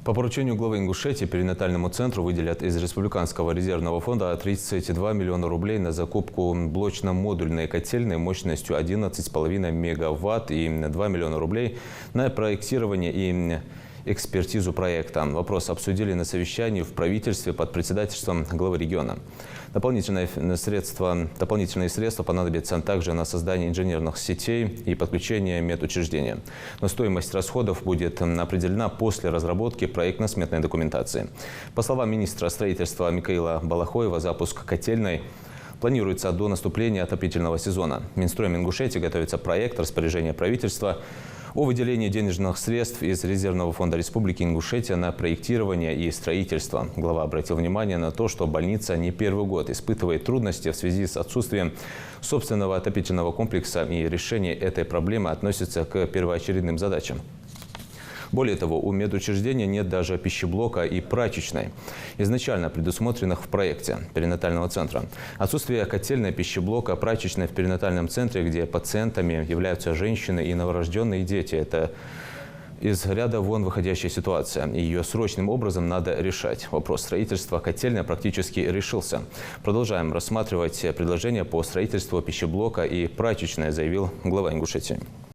По поручению главы Ингушетии перинатальному центру выделят из Республиканского резервного фонда 32 миллиона рублей на закупку блочно-модульной котельной мощностью 11,5 мегаватт и 2 миллиона рублей на проектирование и экспертизу проекта. Вопрос обсудили на совещании в правительстве под председательством главы региона. Дополнительные средства понадобятся также на создание инженерных сетей и подключение медучреждения. Но стоимость расходов будет определена после разработки проектно-сметной документации. По словам министра строительства Микаила Балахоева, запуск котельной планируется до наступления отопительного сезона. Минстроем Ингушетии готовится проект распоряжения правительства о выделении денежных средств из Резервного фонда Республики Ингушетия на проектирование и строительство. Глава обратил внимание на то, что больница не первый год испытывает трудности в связи с отсутствием собственного отопительного комплекса, и решение этой проблемы относится к первоочередным задачам. Более того, у медучреждения нет даже пищеблока и прачечной, изначально предусмотренных в проекте перинатального центра. Отсутствие котельной, пищеблока, прачечной в перинатальном центре, где пациентами являются женщины и новорожденные дети – это из ряда вон выходящая ситуация. Ее срочным образом надо решать. Вопрос строительства котельной практически решился. Продолжаем рассматривать предложения по строительству пищеблока и прачечной, заявил глава Ингушетии.